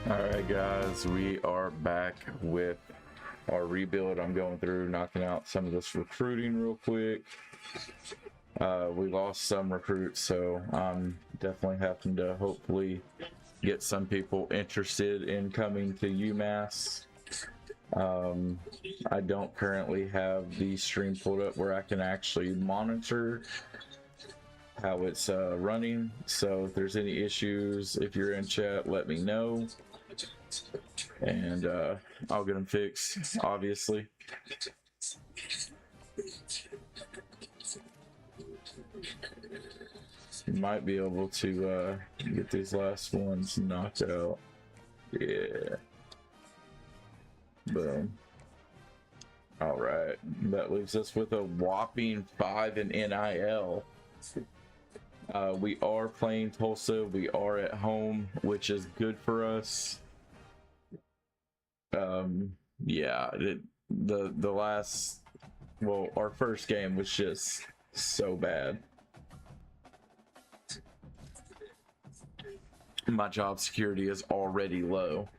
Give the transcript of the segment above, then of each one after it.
Alright guys, we are back with our rebuild. I'm going through knocking out some of this recruiting real quick. We lost some recruits, so I'm definitely having to hopefully get some people interested in coming to UMass. I don't currently have the stream pulled up where I can actually monitor how it's running, so if there's any issues, if you're in chat, let me know and I'll get them fixed, obviously. Might be able to get these last ones knocked out. Yeah. Boom. All right, that leaves us with a whopping 5 in NIL. We are playing Tulsa. We are at home, which is good for us. Yeah, the last, well, our first game was just so bad. My job security is already low.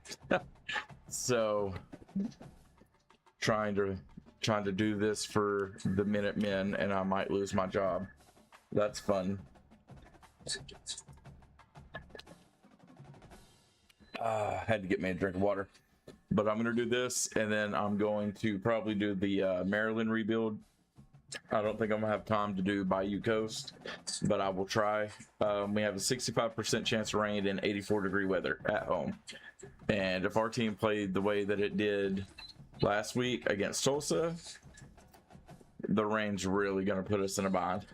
So trying to do this for the Minutemen and I might lose my job. That's fun. Had to get me a drink of water. But I'm going to do this, and then I'm going to probably do the Maryland rebuild. I don't think I'm going to have time to do Bayou Coast, but I will try. We have a 65% chance of rain in 84-degree weather at home. And if our team played the way that it did last week against Tulsa, the rain's really going to put us in a bind.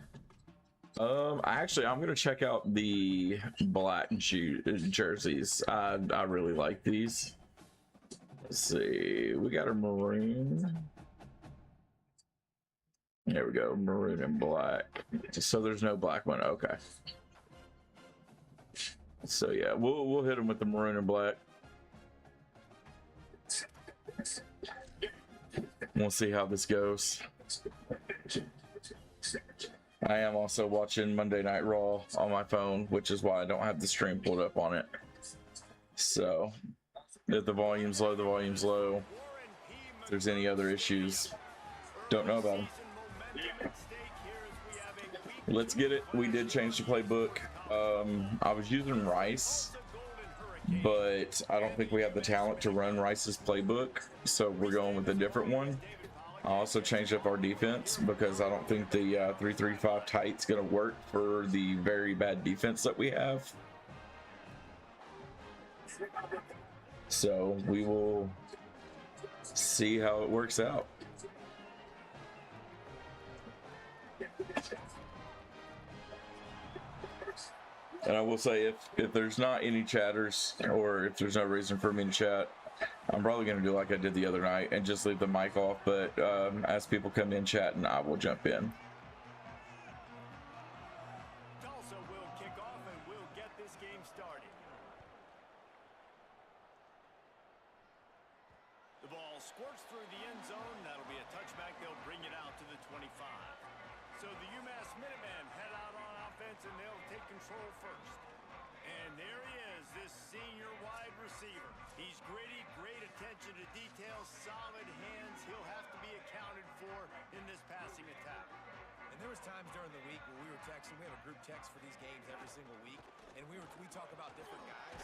Actually, I'm going to check out the black jerseys. I really like these. Let's see, we got a maroon. There we go, maroon and black. So there's no black one. Okay. So yeah, we'll hit them with the maroon and black. We'll see how this goes. I am also watching Monday Night Raw on my phone, which is why I don't have the stream pulled up on it. So if the volume's low, the volume's low. If there's any other issues, don't know about them. Let's get it. We did change the playbook. I was using Rice, but I don't think we have the talent to run Rice's playbook, so we're going with a different one. I also changed up our defense because I don't think the 3-3-5 tight's going to work for the very bad defense that we have. So we will see how it works out. And I will say, if there's not any chatters, or if there's no reason for me to chat, I'm probably going to do like I did the other night and just leave the mic off, but as people come in chatting, I will jump in. Tulsa will kick off and we'll get this game started. The ball squirts through the end zone. That'll be a touchback. They'll bring it out to the 25. So the UMass Minutemen head out on offense and they'll take control first. And there he is, this senior wide receiver. He's gritty, great attention to detail, solid hands. He'll have to be accounted for in this passing attack. And there was times during the week when we were texting. We have a group text for these games every single week, and we talk about different guys.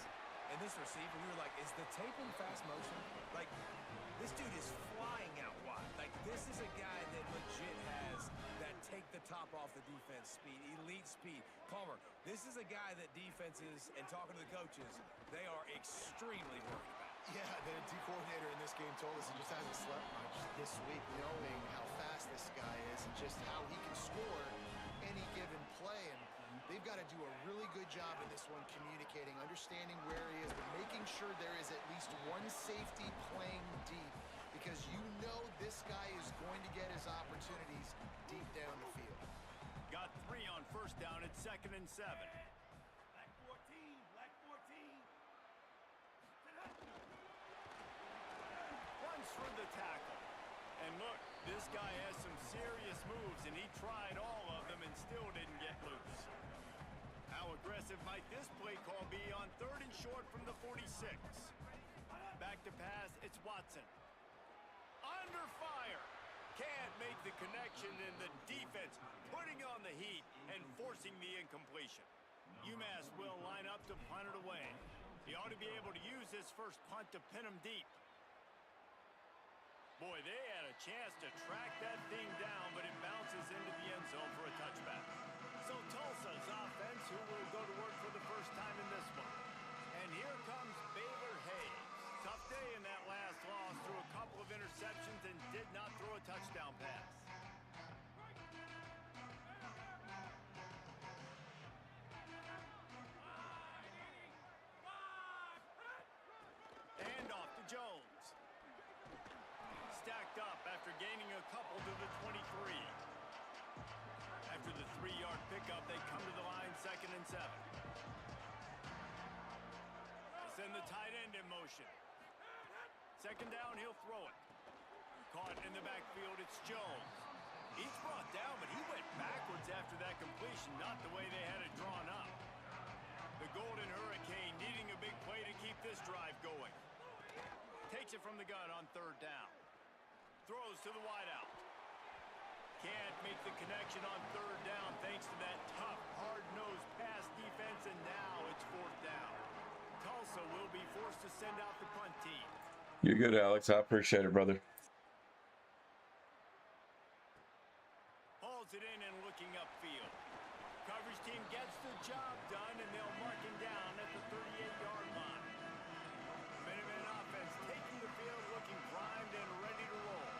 And this receiver, we were like, is the tape in fast motion? Like, this dude is flying out wide. Like, this is a guy that legit has that take the top off the defense speed, elite speed. Palmer, this is a guy that defenses, and talking to the coaches, they are extremely worried about. Yeah, the D coordinator in this game told us he just hasn't slept much this week, knowing how fast this guy is and just how he can score any given play. And they've got to do a really good job in this one communicating, understanding where he is, but making sure there is at least one safety playing deep, because you know this guy is going to get his opportunities deep down the field. Got 3 on first down at 2nd and 7. Black 14, black 14. Runs for the tackle. And look, this guy has some serious moves, and he tried all of them and still didn't get loose. How aggressive might this play call be on 3rd and short from the 46? Back to pass, it's Watson. Under fire. Can't make the connection, and the defense putting on the heat and forcing the incompletion. UMass will line up to punt it away. He ought to be able to use this first punt to pin him deep. Boy, they had a chance to track that thing down, but it bounces into the end zone for a touchback. So Tulsa's offense, who will go to work for the first time in this one. And here comes Baylor Hayes. Tough day in that last loss, threw a couple of interceptions and did not throw a touchdown pass. And off to Jones. Stacked up after gaining a couple to the 23. After the 3-yard pickup, they come to the line 2nd and 7. Send the tight end in motion. 2nd down, he'll throw it. Caught in the backfield, it's Jones. He's brought down, but he went backwards after that completion, not the way they had it drawn up. The Golden Hurricane needing a big play to keep this drive going. Takes it from the gun on 3rd down. Throws to the wideout. Can't make the connection on 3rd down thanks to that tough, hard-nosed pass defense, and now it's 4th down. Tulsa will be forced to send out the punt team. You're good, Alex. I appreciate it, brother. Hauls it in and looking upfield. Coverage team gets the job done, and they'll mark him down at the 38-yard line. Minutemen offense taking the field, looking primed and ready to roll.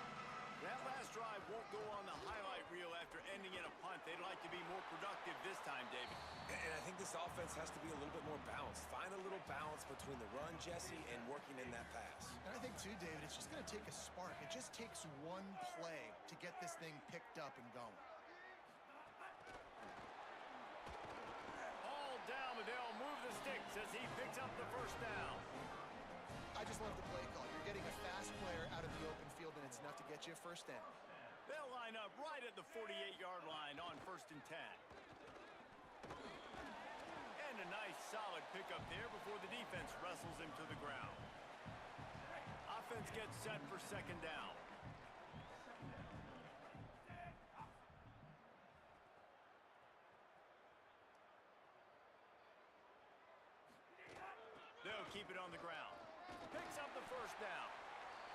That last drive won't go on the highlight reel after ending in a punt. They'd like to be more productive this time, David. And I think this offense has to be a little bit more balanced. Find a little balance between the run, Jesse, and working in that pass. And I think, too, David, it's just going to take a spark. It just takes one play to get this thing picked up and going. All down, but they'll move the sticks as he picks up the 1st down. I just love the play call. You're getting a fast player out of the open field, and it's enough to get you a 1st down. They'll line up right at the 48-yard line on 1st and 10. And a nice solid pickup there before the defense wrestles him to the ground. Offense gets set for 2nd down. They'll keep it on the ground. Picks up the 1st down.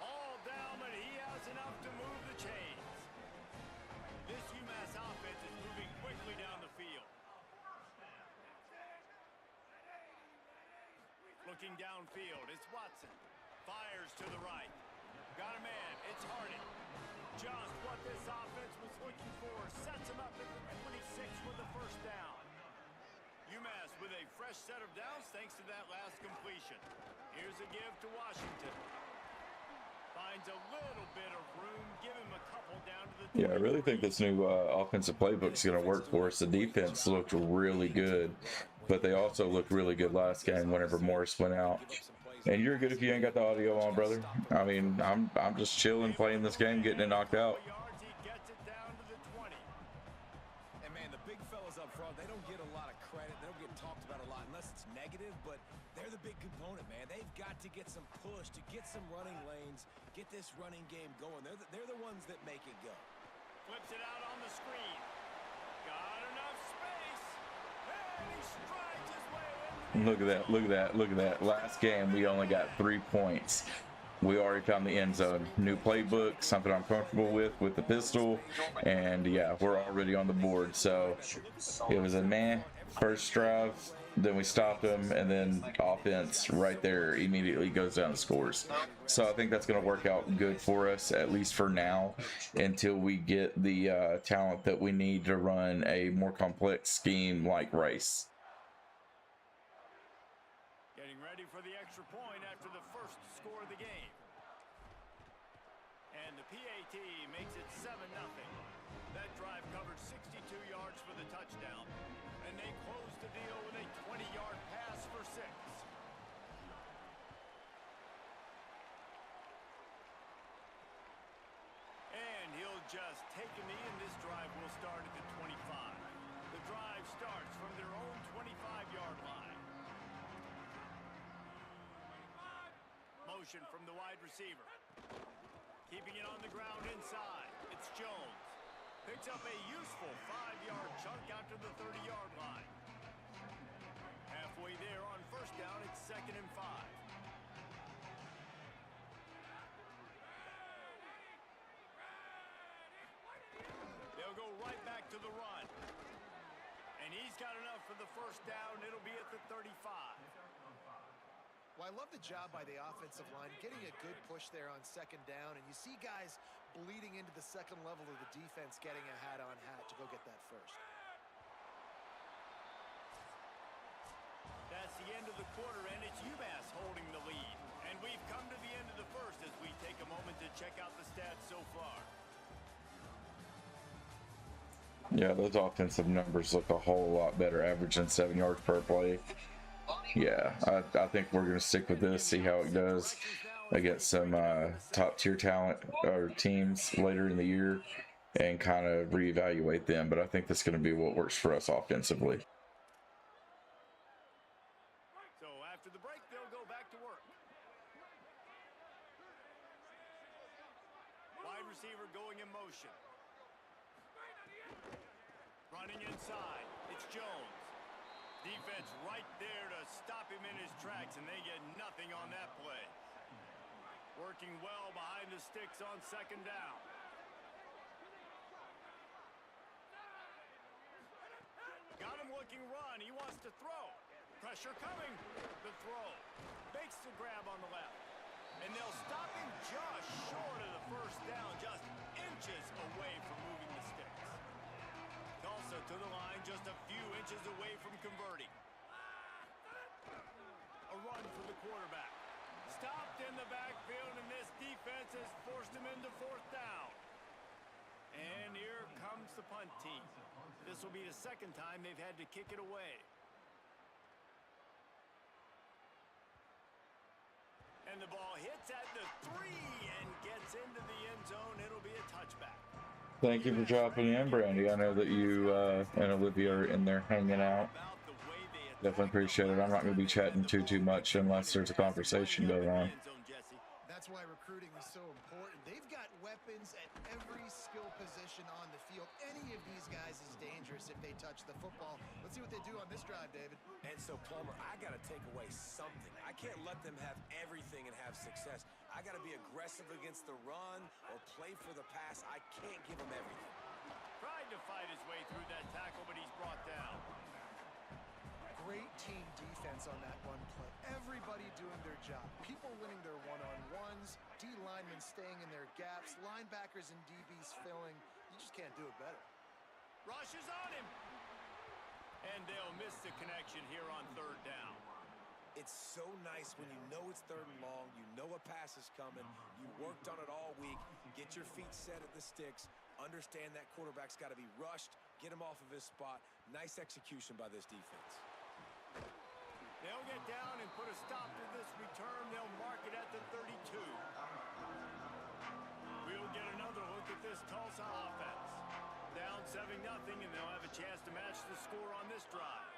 All down, but he has enough to move the chains. This UMass offense is moving quickly down the field. Looking downfield, it's Watson. Fires to the right. Got a man, it's Harding. Just what this offense was looking for. Sets him up at the 26 with the 1st down. UMass with a fresh set of downs thanks to that last completion. Here's a give to Washington. Finds a little bit of room, give him a couple down to the 23. Yeah, I really think this new offensive playbook is going to work for us. The defense looked really good, but they also looked really good last game whenever Morris went out. And you're good if you ain't got the audio on, brother. I mean, I'm just chilling, playing this game, getting it knocked out. He gets it down to the 20. And man, the big fellas up front, they don't get a lot of credit. They don't get talked about a lot unless it's negative, but they're the big component, man. They've got to get some push, to get some running lanes, get this running game going. They're the ones that make it go. Flips it out on the screen. Got enough space. And he strides his way into the Look at that, look at that, look at that. Last game, we only got 3 points. We already found the end zone. New playbook, something I'm comfortable with the pistol. And yeah, we're already on the board. So it was a man first drive. Then we stopped them, and then offense right there immediately goes down and scores. So I think that's going to work out good for us, at least for now, until we get the talent that we need to run a more complex scheme like Rice. Getting ready for the extra point after the first score of the game. And the PAT makes it 7-0. That drive covered 62 yards for the touchdown. And they closed the deal with a 20-yard pass for 6. And he'll just take a knee, and this drive will start at the 25. The drive starts from their own 25-yard line. motion from the wide receiver. Keeping it on the ground inside. It's Jones. Picks up a useful 5-yard chunk out to the 30-yard line. Halfway there on first down, it's 2nd and 5. They'll go right back to the run. And he's got enough for the first down. It'll be at the 35. Well, I love the job by the offensive line, getting a good push there on 2nd down, and you see guys bleeding into the second level of the defense getting a hat-on-hat to go get that first. That's the end of the quarter, and it's UMass holding the lead. And we've come to the end of the first as we take a moment to check out the stats so far. Yeah, those offensive numbers look a whole lot better, averaging 7 yards per play. Yeah, I think we're going to stick with this, see how it does against some top tier talent or teams later in the year and kind of reevaluate them. But I think that's going to be what works for us offensively. So after the break, they'll go back to work. Wide receiver going in motion. Running inside, it's Jones. Defense right there to stop him in his tracks, and they get nothing on that play. Working well behind the sticks on 2nd down. Got him looking run. He wants to throw. Pressure coming. The throw. Makes the grab on the left. And they'll stop him just short of the first down, just inches away from moving the sticks. Tulsa to the line, just a few inches away from converting. A run for the quarterback. Stopped in the backfield, and this defense has forced him into 4th down. And here comes the punt team. This will be the 2nd time they've had to kick it away. And the ball hits at the 3 and gets into the end zone. It'll be a touchback. Thank you for dropping in, Brandy. I know that you and Olivia are in there hanging out. Definitely appreciate it. I'm not going to be chatting too much unless there's a conversation going on. That's why recruiting is so important. They've got weapons at every skill position on the field. Any of these guys is dangerous if they touch the football. Let's see what they do on this drive, David. And so, Palmer, I got to take away something. I can't let them have everything and have success. I got to be aggressive against the run or play for the pass. I can't give them everything. Tried to fight his way through that tackle, but he's brought down. Great team defense on that one play. Everybody doing their job. People winning their one-on-ones, D linemen staying in their gaps, linebackers and DBs filling. You just can't do it better. Rush is on him. And they'll miss the connection here on 3rd down. It's so nice when you know it's 3rd and long, you know a pass is coming, you worked on it all week, get your feet set at the sticks, understand that quarterback's got to be rushed, get him off of his spot. Nice execution by this defense. They'll get down and put a stop to this return. They'll mark it at the 32. We'll get another look at this Tulsa offense. Down 7-0, and they'll have a chance to match the score on this drive.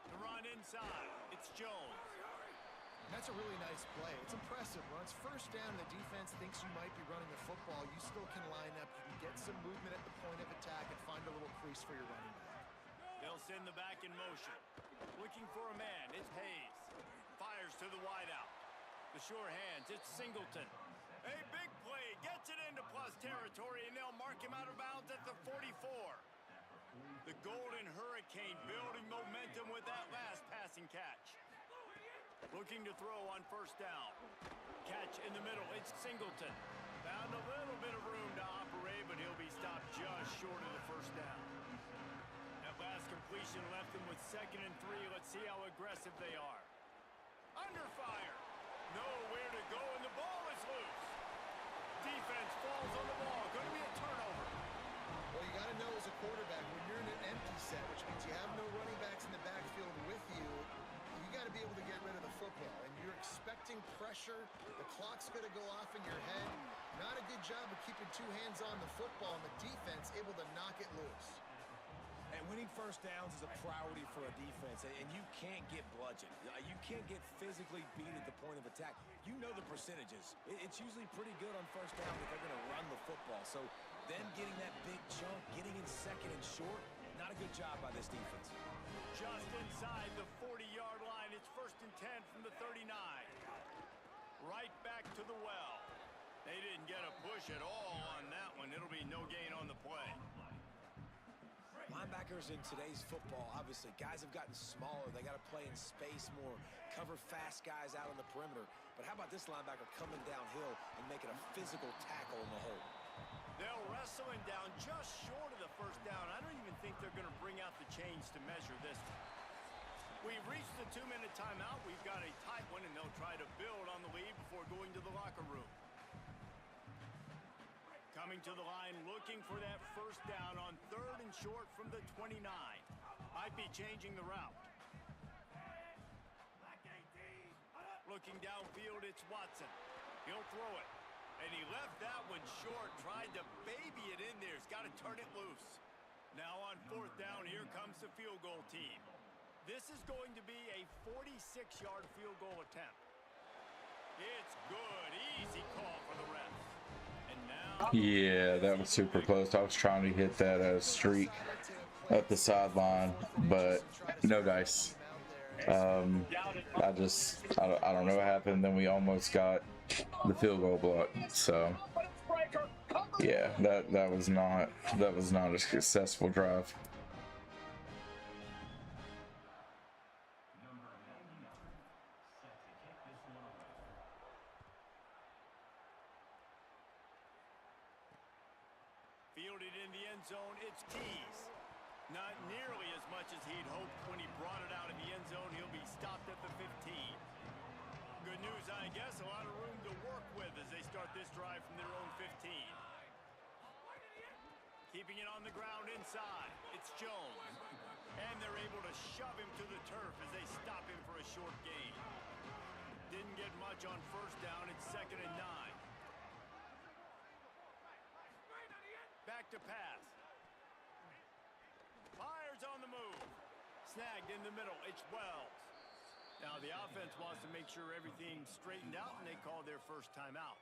The run inside. It's Jones. That's a really nice play. It's impressive. When it's 1st down, the defense thinks you might be running the football. You still can line up. You can get some movement at the point of attack and find a little crease for your running back. They'll send the back in motion. Looking for a man. It's Hayes. Fires to the wideout. The sure hands. It's Singleton. A big play. Gets it into plus territory, and they'll mark him out of bounds at the 44. The Golden Hurricane building momentum with that last passing catch. Looking to throw on 1st down. Catch in the middle. It's Singleton. Found a little bit of room to operate, but he'll be stopped just short of the 1st down. That last completion left them with 2nd and 3. Let's see how aggressive they are. Under fire. Nowhere to go, and the ball is loose. Defense falls on the ball. Going to be a turnover. Well, you got to know as a quarterback, when you're in an empty set, which means you have no running backs in the backfield with you, you got to be able to get rid of the football. And you're expecting pressure. The clock's going to go off in your head. Not a good job of keeping 2 hands on the football, and the defense able to knock it loose. And winning first downs is a priority for a defense, and you can't get bludgeoned. You can't get physically beat at the point of attack. You know the percentages. It's usually pretty good on first down if they're going to run the football. So them getting that big chunk, getting in second and short, not a good job by this defense. Just inside the 40-yard line, it's 1st and 10 from the 39. Right back to the well. They didn't get a push at all on that one. It'll be no gain on the play. Linebackers in today's football, obviously, guys have gotten smaller. They got to play in space more, cover fast guys out on the perimeter. But how about this linebacker coming downhill and making a physical tackle in the hole? They'll wrestle him down just short of the first down. I don't even think they're going to bring out the chains to measure this one. We've reached the 2-minute timeout. We've got a tight one, and they'll try to build on the lead before going to the locker room. Coming to the line, looking for that first down on 3rd and short from the 29. Might be changing the route. Looking downfield, it's Watson. He'll throw it. And he left that one short, tried to baby it in there. He's got to turn it loose. Now on 4th down, here comes the field goal team. This is going to be a 46-yard field goal attempt. It's good. Easy call for the refs. And now... Yeah, that was super close. I was trying to hit that streak up the sideline, but no dice. I don't know what happened. Then we almost got the field goal block. So yeah, that was not a successful drive. Fielded in the end zone, it's Keys. Not nearly as much as he'd hoped when he brought it out of the end zone. He'll be stopped at the 15. Good news, I guess. A lot of room to work with as they start this drive from their own 15. Keeping it on the ground inside. It's Jones. And they're able to shove him to the turf as they stop him for a short gain. Didn't get much on first down. It's 2nd and 9. Back to pass. Fires on the move. Snagged in the middle. It's Wells. Now the offense wants to make sure everything's straightened out, and they call their first timeout.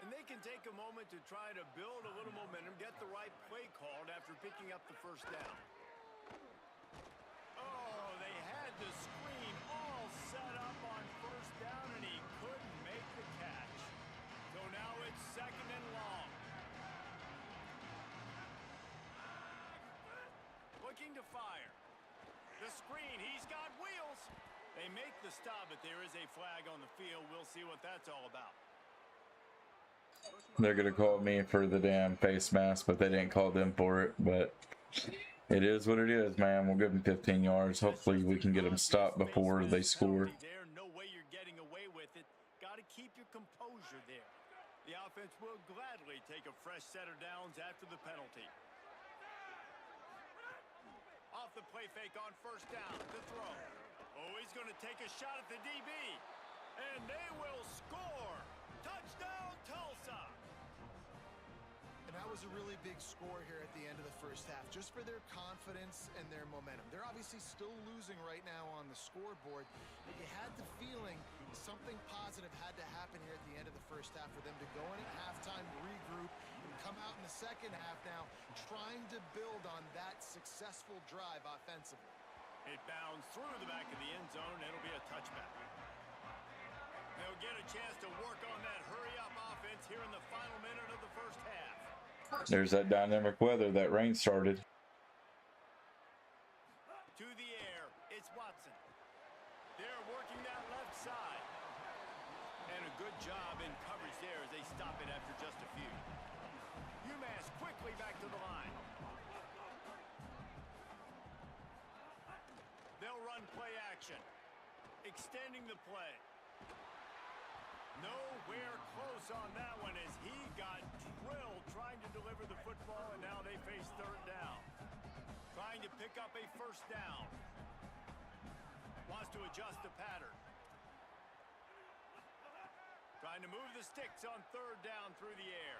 And they can take a moment to try to build a little momentum, get the right play called after picking up the first down. Oh, they had the screen all set up on first down, and he couldn't make the catch. So now it's 2nd and long. Looking to fire. The screen, he's got wheels. They make the stop, but there is a flag on the field. We'll see what that's all about. They're gonna call me for the damn face mask, but they didn't call them for it. But it is what it is, man. We'll give them 15 yards. Hopefully we can get them stopped before they score. There, no way you're getting away with it. Got to keep your composure there. The offense will gladly take a fresh set of downs after the penalty. Off the play fake on first down. The throw. Oh, he's going to take a shot at the DB. And they will score. Touchdown, Tulsa. And that was a really big score here at the end of the first half, just for their confidence and their momentum. They're obviously still losing right now on the scoreboard, but you had the feeling something positive had to happen here at the end of the first half for them to go in at halftime, regroup, and come out in the second half now trying to build on that successful drive offensively. It bounds through the back of the end zone, and it'll be a touchback. They'll get a chance to work on that hurry-up offense here in the final minute of the first half. There's that dynamic weather. That rain started. To the air, it's Watson. They're working that left side. And a good job in coverage there as they stop it after just a few. UMass quickly back to the line. They'll run play action. Extending the play. Nowhere close on that one as he got drilled trying to deliver the football, and now they face 3rd down. Trying to pick up a first down. Wants to adjust the pattern. Trying to move the sticks on 3rd down through the air.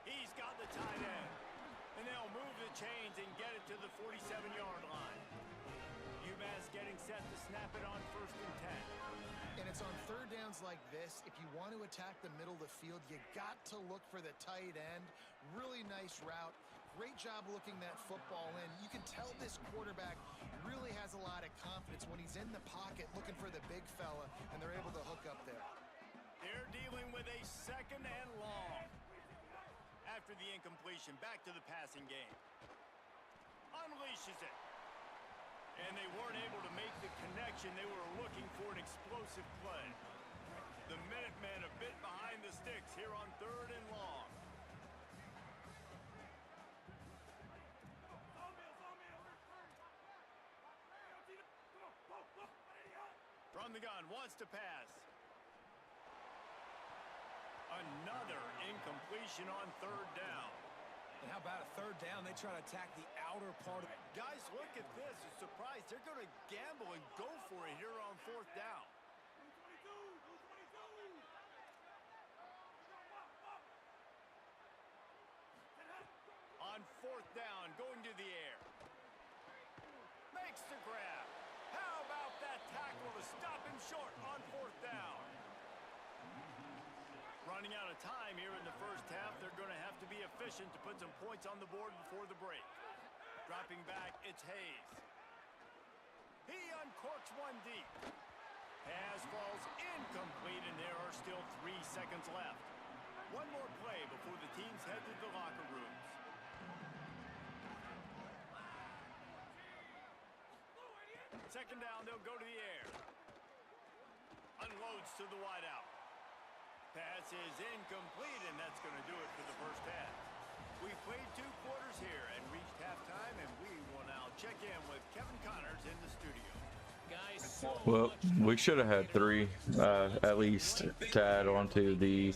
He's got the tight end. And they'll move the chains and get it to the 47-yard line. UMass getting set to snap it on 1st and 10. And it's on third downs like this. If you want to attack the middle of the field, you got to look for the tight end. Really nice route. Great job looking that football in. You can tell this quarterback really has a lot of confidence when he's in the pocket looking for the big fella, and they're able to hook up there. They're dealing with a 2nd and long. After the incompletion, back to the passing game. Unleashes it. And they weren't able to make the connection. They were looking for an explosive play. The Minutemen a bit behind the sticks here on 3rd and long. From the gun, wants to pass. Another incompletion on 3rd down. And how about a 3rd down? They try to attack the outer part of it. Guys, look at this. A surprise. They're going to gamble and go for it here on 4th down. On 4th down, going to the air. Makes the grab. How about that tackle to stop him short on 4th down? Running out of time here in the first half. They're going to have to be efficient to put some points on the board before the break. Dropping back, it's Hayes. He uncorks one deep. Pass falls incomplete, and there are still 3 seconds left. One more play before the teams head to the locker rooms. Second down, they'll go to the air. Unloads to the wideout. Pass is incomplete, and that's going to do it for the first half. We played 2 quarters here and reached halftime, and we will now check in with Kevin Connors in the studio. Guys, Well, we should have had 3 at least to add on to the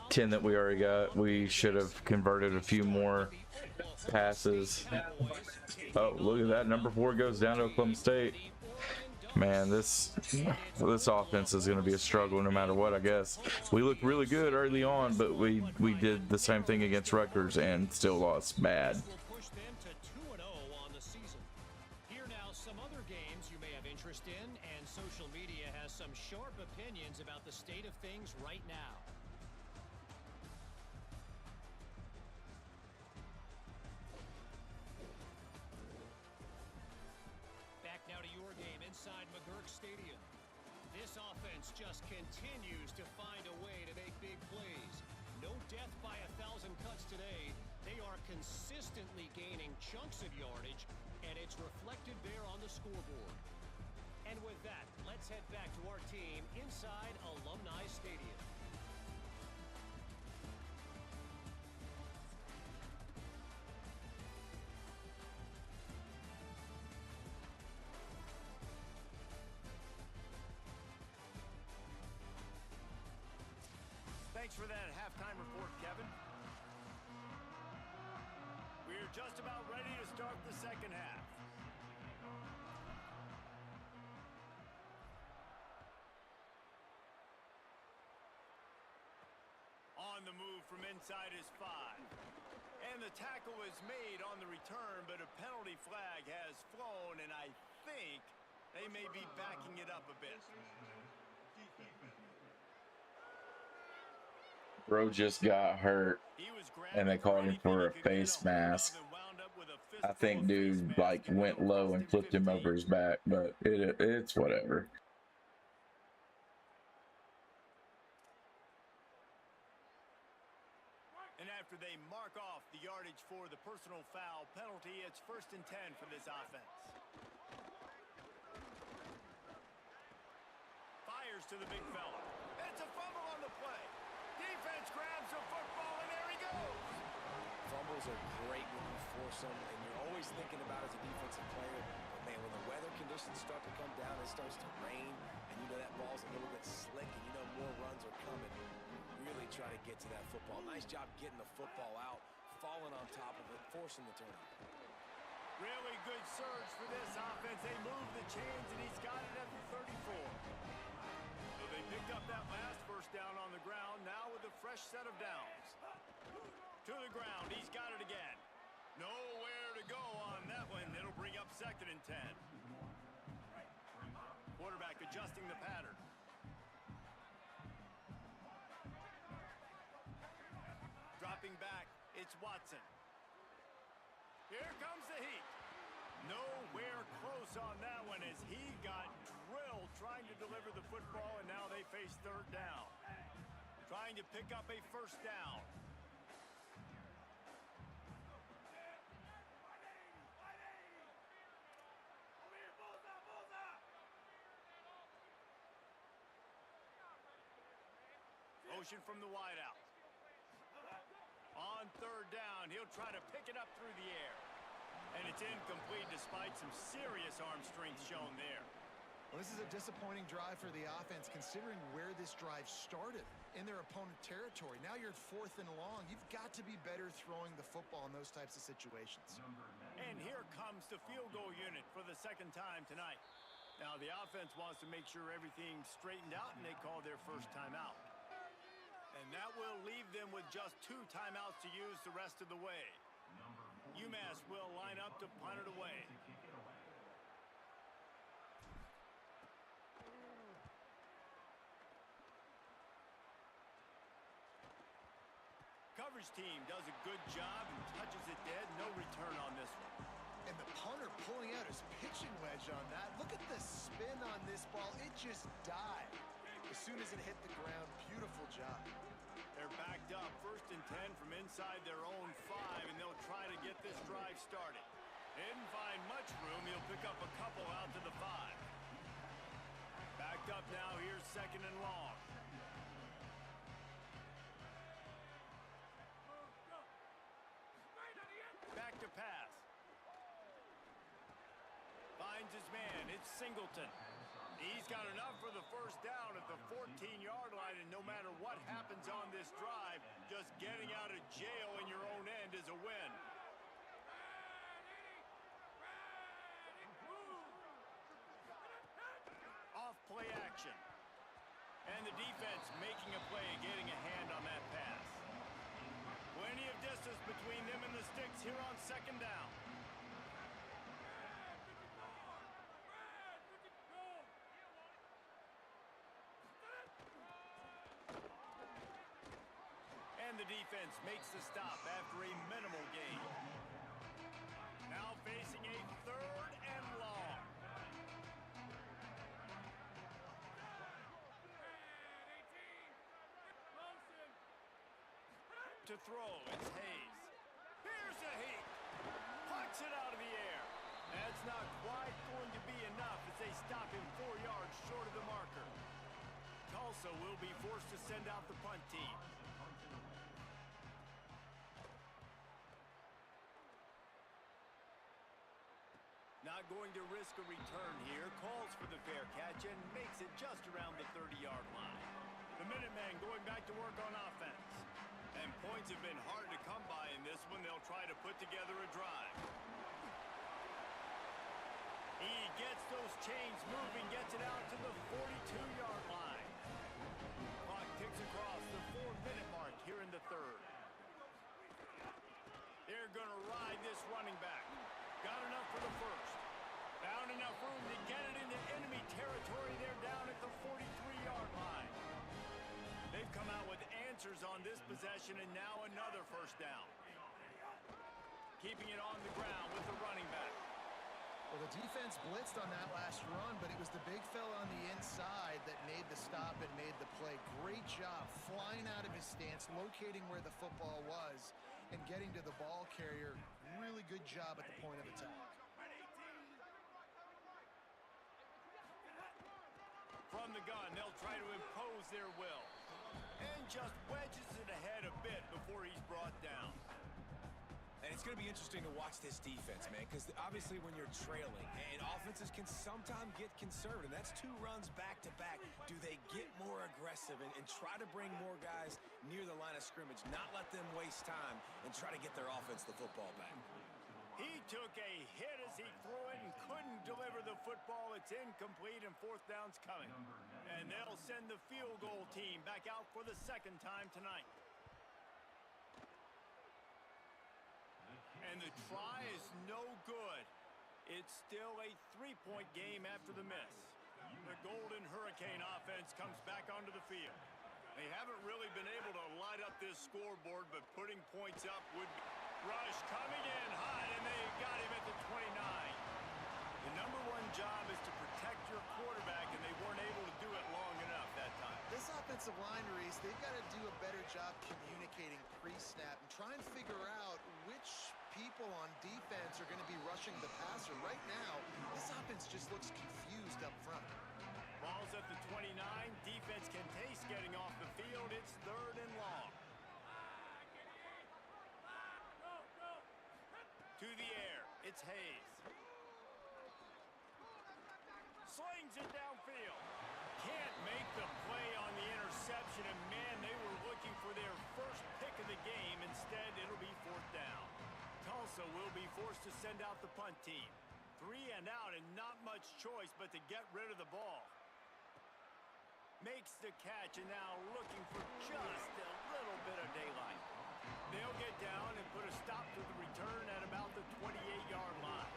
10 that we already got. We should have converted a few more passes. Oh, look at that. Number 4 goes down to Oklahoma State. Man, this offense is going to be a struggle no matter what, I guess. We looked really good early on, but we did the same thing against Rutgers and still lost bad. Here now some other games you may have interest in, and social media has some sharp opinions about the state of things right now. Back now to your game inside McGurk Stadium. This offense just continues to find a way to make big plays. No death by 1,000 cuts today. They are consistently gaining chunks of yardage, and it's reflected there on the scoreboard. And with that, let's head back to our team inside Alumni Stadium. Thanks for that halftime report, Kevin. We're just about ready to start the second half. On the move from inside is 5. And the tackle is made on the return, but a penalty flag has flown, and I think they may be backing it up a bit. Bro just got hurt, and they called him for a face mask. I think dude like went low and flipped him over his back, but it's whatever. And after they mark off the yardage for the personal foul penalty, it's 1st and 10 for this offense. Fires to the big fella. It's a fumble on the play. Defense grabs the football, and there he goes. Fumbles are great when you force them, and you're always thinking about as a defensive player, but man, when the weather conditions start to come down, it starts to rain, and you know that ball's a little bit slick, and you know more runs are coming. Really try to get to that football. Nice job getting the football out, falling on top of it, forcing the turnover. Really good surge for this offense. They move the chains, and he's got it at the 34. So they picked up that last first down on the ground, now with a fresh set of downs. To the ground, he's got it again. Nowhere to go on that one. It'll bring up 2nd and 10. Quarterback adjusting the pattern. Dropping back, it's Watson. Here comes the heat. Nowhere close on that one as he got drilled trying to deliver the football, and now they face 3rd down. Trying to pick up a 1st down. Motion from the wideout. On 3rd down, he'll try to pick it up through the air. And it's incomplete despite some serious arm strength shown there. Well, this is a disappointing drive for the offense considering where this drive started, in their opponent territory. Now you're at 4th and long. You've got to be better throwing the football in those types of situations. And here comes the field goal unit for the 2nd time tonight. Now the offense wants to make sure everything's straightened out, and they call their 1st timeout. And that will leave them with just 2 timeouts to use the rest of the way. UMass will line up to punt it away. Coverage team does a good job and touches it dead. No return on this one. And the punter pulling out his pitching wedge on that. Look at the spin on this ball. It just died as soon as it hit the ground. Beautiful job. They're backed up, 1st and 10 from inside their own 5, and they'll try to get this drive started. Didn't find much room. He'll pick up a couple out to the 5. Backed up now. Here's 2nd and long. Back to pass. Finds his man. It's Singleton. He's got enough for the 1st down at the 14-yard line, and no matter what happens on this drive, just getting out of jail in your own end is a win. Off play action. And the defense making a play, getting a hand on that pass. Plenty of distance between them and the sticks here on 2nd down. And the defense makes the stop after a minimal gain. Now facing a 3rd and long. To throw, it's Hayes. Here's the heat. Pucks it out of the air. That's not quite going to be enough as they stop him 4 yards short of the marker. Tulsa will be forced to send out the punt team. Not going to risk a return here. Calls for the fair catch and makes it just around the 30-yard line. The Minutemen going back to work on offense. And points have been hard to come by in this one. They'll try to put together a drive. He gets those chains moving, gets it out to the 42-yard line. Clock ticks across the 4-minute mark here in the 3rd. They're going to ride this running back. Got enough for the 1st. Found enough room to get it into enemy territory. They're down at the 43-yard line. They've come out with answers on this possession, and now another 1st down. Keeping it on the ground with the running back. Well, the defense blitzed on that last run, but it was the big fella on the inside that made the stop and made the play. Great job flying out of his stance, locating where the football was, and getting to the ball carrier. Really good job at the point of attack. From the gun, they'll try to impose their will. And just wedges it ahead a bit before he's brought down. And it's going to be interesting to watch this defense, man, because obviously when you're trailing, and offenses can sometimes get conservative. That's 2 runs back-to-back. Do they get more aggressive and try to bring more guys near the line of scrimmage, not let them waste time, and try to get their offense the football back? He took a hit as he threw it and couldn't deliver the football. It's incomplete, and 4th down's coming. And they'll send the field goal team back out for the 2nd time tonight. And the try is no good. It's still a three-point game after the miss. The Golden Hurricane offense comes back onto the field. They haven't really been able to light up this scoreboard, but putting points up would be... Rush coming in hot, and they got him at the 29. The number one job is to protect your quarterback, and they weren't able to do it long enough that time. This offensive line, Reese, they've got to do a better job communicating pre-snap and try and figure out which people on defense are going to be rushing the passer. Right now, this offense just looks confused up front. Ball's at the 29. Defense can taste getting off the field. It's 3rd and long. To the air. It's Hayes. Slings it downfield. Can't make the play on the interception, and man, they were looking for their first pick of the game. Instead, it'll be 4th down. Tulsa will be forced to send out the punt team. 3 and out, and not much choice but to get rid of the ball. Makes the catch, and now looking for just a little bit of daylight. They'll get down and put a stop to the return at about the 28-yard line.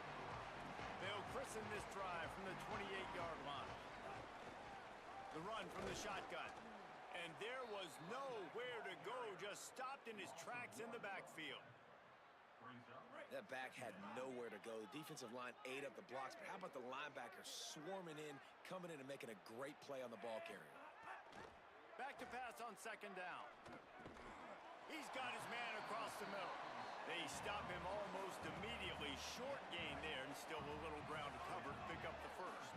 They'll christen this drive from the 28-yard line. The run from the shotgun. And there was nowhere to go, just stopped in his tracks in the backfield. That back had nowhere to go. The defensive line ate up the blocks, but how about the linebacker swarming in, coming in and making a great play on the ball carrier? Back to pass on 2nd down. He's got his man across the middle. They stop him almost immediately. Short gain there, and still a little ground to cover to pick up the first.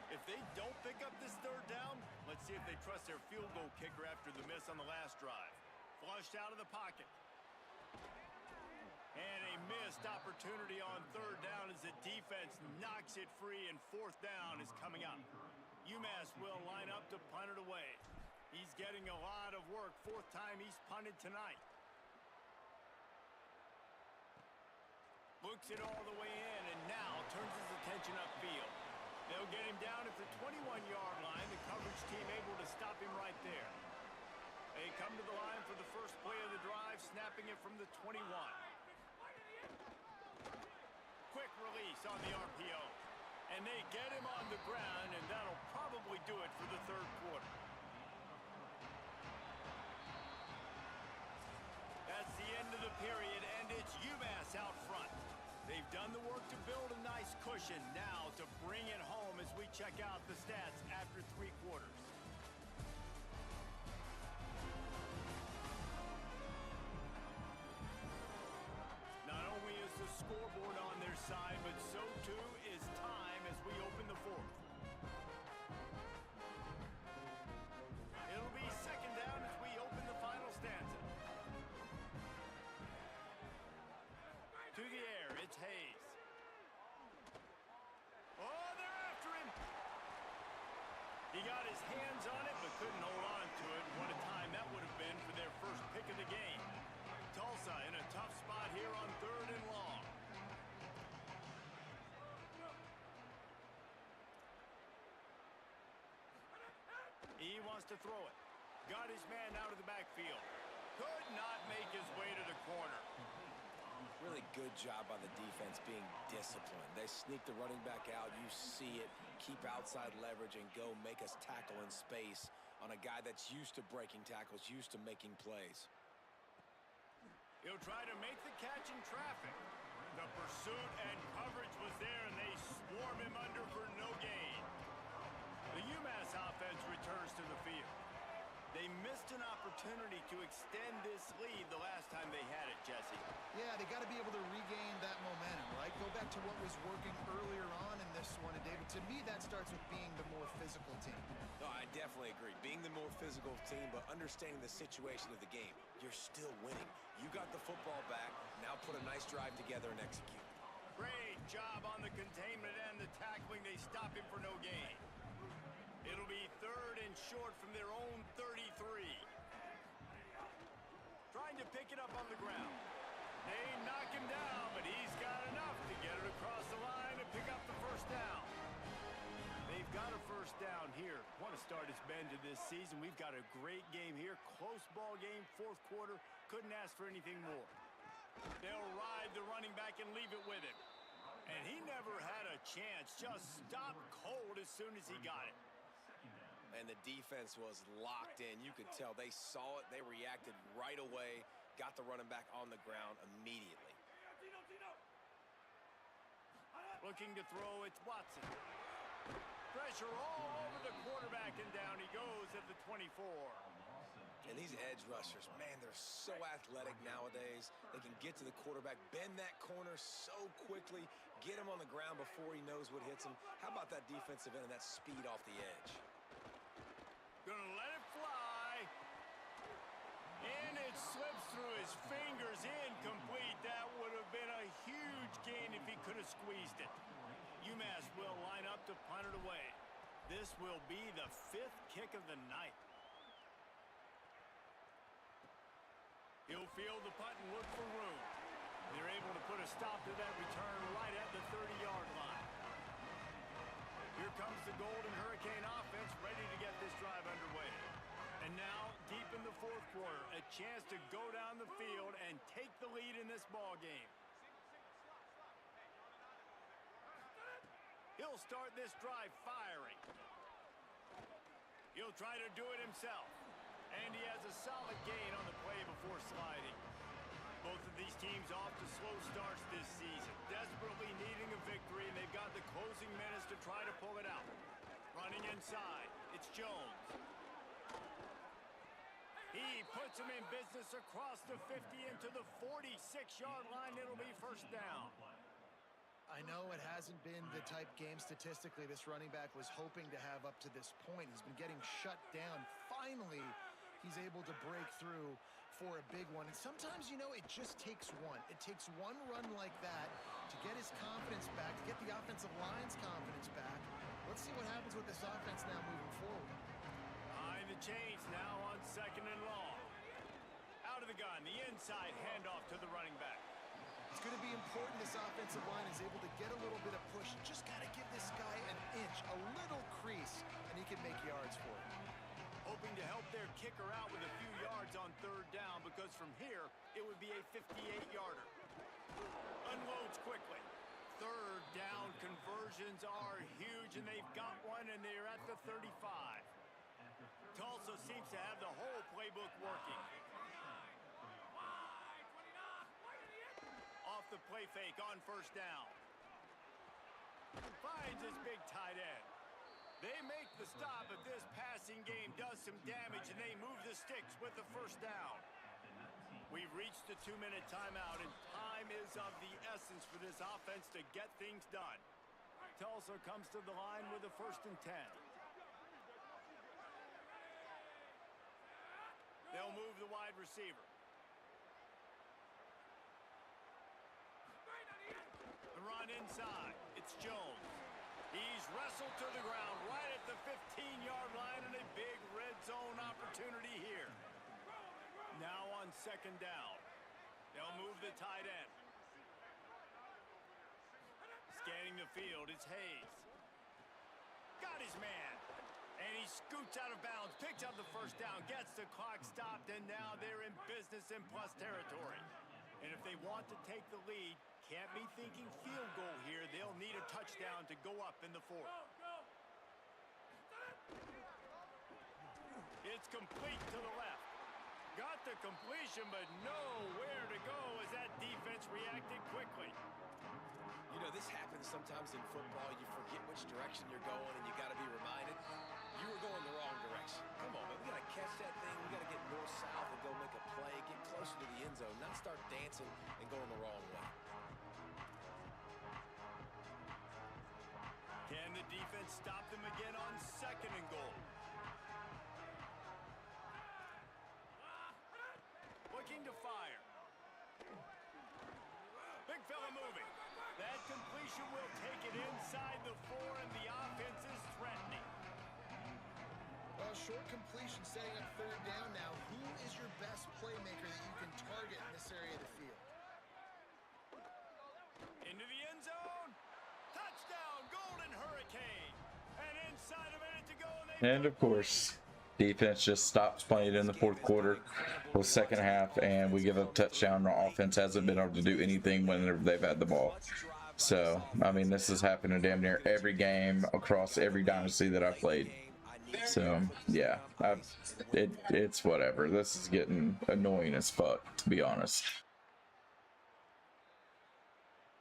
If they don't pick up this 3rd down, let's see if they trust their field goal kicker after the miss on the last drive. Flushed out of the pocket. And a missed opportunity on 3rd down as the defense knocks it free, and 4th down is coming up. UMass will line up to punt it away. He's getting a lot of work. 4th time he's punted tonight. Looks it all the way in, and now turns his attention upfield. They'll get him down at the 21-yard line. The coverage team able to stop him right there. They come to the line for the first play of the drive, snapping it from the 21. Quick release on the RPO. And they get him on the ground, and that'll probably do it for the 3rd quarter. That's the end of the period, and it's UMass out front. They've done the work to build a nice cushion. Now to bring it home as we check out the stats after 3 quarters. Not only is the scoreboard on their side, but so too is time as we open the 4th. It'll be 2nd down as we open the final stanza. To the air, it's Hayes. Oh, they're after him. He got his hands on it, but couldn't hold on to it. What a time that would have been for their first pick of the game. Tulsa in a tough spot here on 3rd and long. He wants to throw it. Got his man out of the backfield. Could not make his way to the corner. Really good job by the defense being disciplined. They sneak the running back out. You see it. Keep outside leverage and go make us tackle in space on a guy that's used to breaking tackles, used to making plays. He'll try to make the catch in traffic. The pursuit and coverage was there, and they swarm him under for no gain. The UMass offense returns to the field. They missed an opportunity to extend this lead the last time they had it, Jesse. Yeah, they got to be able to regain that momentum, right? Go back to what was working earlier on in this one. And David, to me, that starts with being the more physical team. No, I definitely agree. Being the more physical team, but understanding the situation of the game. You're still winning. You got the football back. Now put a nice drive together and execute. Great job on the containment and the tackling. They stop him for no gain. It'll be 3rd and short from their own 33. Trying to pick it up on the ground. They knock him down, but he's got enough to get it across the line and pick up the 1st down. They've got a 1st down here. Want to start as bend to this season. We've got a great game here. Close ball game, 4th quarter. Couldn't ask for anything more. They'll ride the running back and leave it with him. And he never had a chance. Just stopped cold as soon as he got it. And the defense was locked in. You could tell they saw it. They reacted right away. Got the running back on the ground immediately. Looking to throw, it's Watson. Pressure all over the quarterback, and down he goes at the 24. And these edge rushers, man, they're so athletic nowadays. They can get to the quarterback, bend that corner so quickly, get him on the ground before he knows what hits him. How about that defensive end and that speed off the edge? Gonna let it fly. And it slips through his fingers, incomplete. That would have been a huge gain if he could have squeezed it. UMass will line up to punt it away. This will be the 5th kick of the night. He'll field the punt and look for room. They're able to put a stop to that return right at the 30-yard line. Here comes the Golden Hurricane offense ready to get this drive underway. And now, deep in the 4th quarter, a chance to go down the field and take the lead in this ball game. He'll start this drive firing. He'll try to do it himself. And he has a solid gain on the play before sliding. Both of these teams off to slow starts this season, desperately needing a victory, and they've got the closing minutes to try to pull it out. Running inside, it's Jones. He puts him in business across the 50 into the 46-yard line. It'll be first down. I know it hasn't been the type game statistically this running back was hoping to have up to this point. He's been getting shut down. Finally, he's able to break through for a big one. And sometimes, you know, it just takes one. It takes one run like that to get his confidence back, to get the offensive line's confidence back. Let's see what happens with this offense now moving forward. Behind the chains now on 2nd and long. Out of the gun, the inside handoff to the running back. It's going to be important this offensive line is able to get a little bit of push. Just got to give this guy an inch, a little crease, and he can make yards for it. Hoping to help their kicker out with a few yards on 3rd down, because from here, it would be a 58-yarder. Unloads quickly. 3rd down conversions are huge, and they've got one, and they're at the 35. Tulsa seems to have the whole playbook working. Off the play fake on 1st down. Finds his big tight end. They make the stop, but this passing game does some damage, and they move the sticks with the 1st down. We've reached the 2-minute timeout, and time is of the essence for this offense to get things done. Tulsa comes to the line with a 1st and 10. They'll move the wide receiver. The run inside. It's Jones. He's wrestled to the ground right at the 15-yard line, and a big red zone opportunity here. Now on 2nd down. They'll move the tight end. Scanning the field, it's Hayes. Got his man. And he scoots out of bounds, picks up the 1st down, gets the clock stopped, and now they're in business in plus territory. And if they want to take the lead, can't be thinking field goal here. They'll need a touchdown to go up in the 4th. It's complete to the left. Got the completion, but nowhere to go as that defense reacted quickly. You know, this happens sometimes in football. You forget which direction you're going, and you got to be reminded, you were going the wrong direction. Come on, man. We got to catch that thing. We got to get north-south and go make a play, get closer to the end zone, not start dancing and going the wrong way. Can the defense stop them again on 2nd and goal? Looking to fire. Big fella moving. That completion will take it inside the 4, and the offense is threatening. Well, short completion setting up 3rd down now. Who is your best playmaker that you can target in this area of the field? Into the end zone. Touchdown, Golden Hurricane. And inside a minute to go. And of course, Defense just stops playing in the fourth quarter or second half, and we give up a touchdown. Our offense hasn't been able to do anything whenever they've had the ball. So, I mean, this has happened in damn near every game across every dynasty that I've played. So, yeah, it's whatever. This is getting annoying as fuck, to be honest.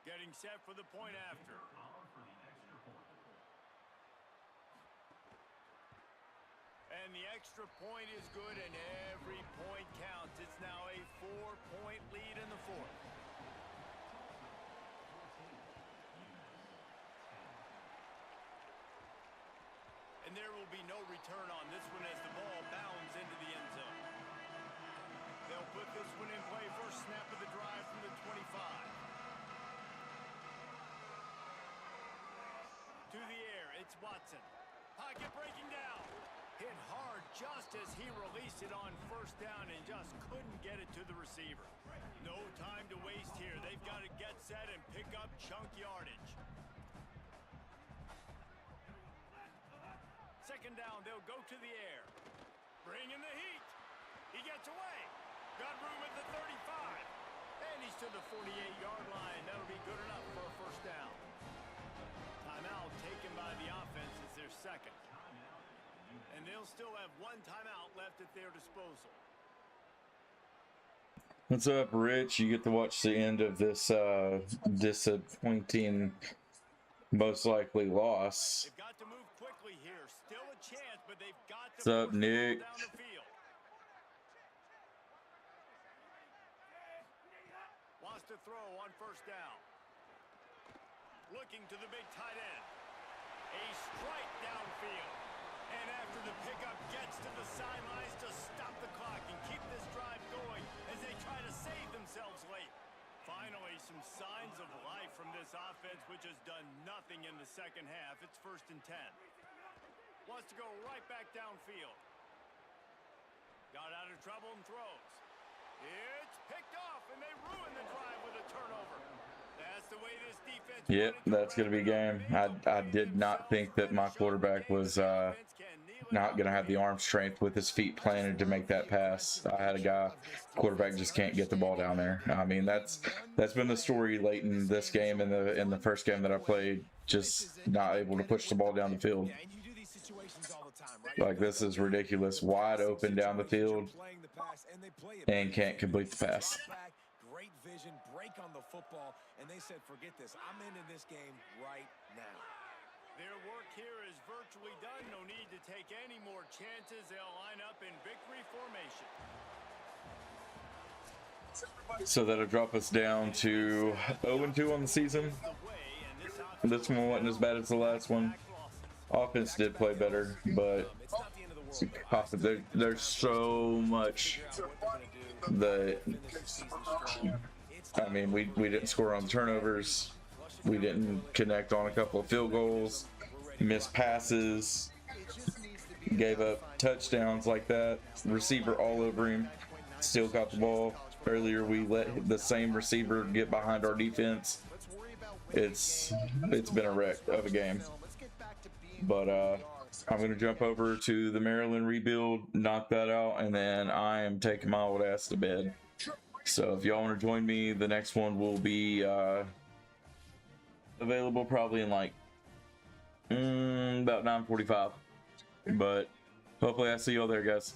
Getting set for the point after. And the extra point is good, and every point counts. It's now a 4-point lead in the fourth. And there will be no return on this one as the ball bounds into the end zone. They'll put this one in play. First snap of the drive from the 25. To the air, it's Watson. Pocket breaking down. Hit hard just as he released it on first down and just couldn't get it to the receiver. No time to waste here. They've got to get set and pick up chunk yardage. Second down, they'll go to the air. Bring in the heat. He gets away. Got room at the 35. And he's to the 48-yard line. That'll be good enough for a first down. Timeout taken by the offense. It's their second. And they'll still have one timeout left at their disposal. What's up, Rich? You get to watch the end of this disappointing, most likely loss. They've got to move quickly here. Still a chance, but they've got to What's up, push the ball Nick? down the field. Wants to throw on first down. Looking to the big tight end. A strike downfield. And after the pickup gets to the sidelines to stop the clock and keep this drive going as they try to save themselves late. Finally, some signs of life from this offense, which has done nothing in the second half. It's 1st and 10. Wants to go right back downfield. Got out of trouble and throws. It's picked off, and they ruin the drive with a turnover. That's the way this defense. Yep, that's going to be game. I did not think that my quarterback was not going to have the arm strength with his feet planted to make that pass. I had a guy, quarterback just can't get the ball down there. I mean, that's been the story late in this game, in the first game that I played, just not able to push the ball down the field. Like, this is ridiculous. Wide open down the field and can't complete the pass. Great vision, break on the football, and they said, forget this. I'm into this game right now. Their work here is virtually done. No need to take any more chances. They'll line up in victory formation. So that'll drop us down to 0-2 on the season. This one wasn't as bad as the last one. Offense did play better, but there's so much that, I mean, we didn't score on turnovers. We didn't connect on a couple of field goals, missed passes, gave up touchdowns like that. Receiver all over him, still got the ball. Earlier we let the same receiver get behind our defense. It's been a wreck of a game. But I'm going to jump over to the Maryland rebuild, knock that out, and then I am taking my old ass to bed. So if y'all want to join me, the next one will be available probably in like about 9:45. But hopefully I see y'all there, guys.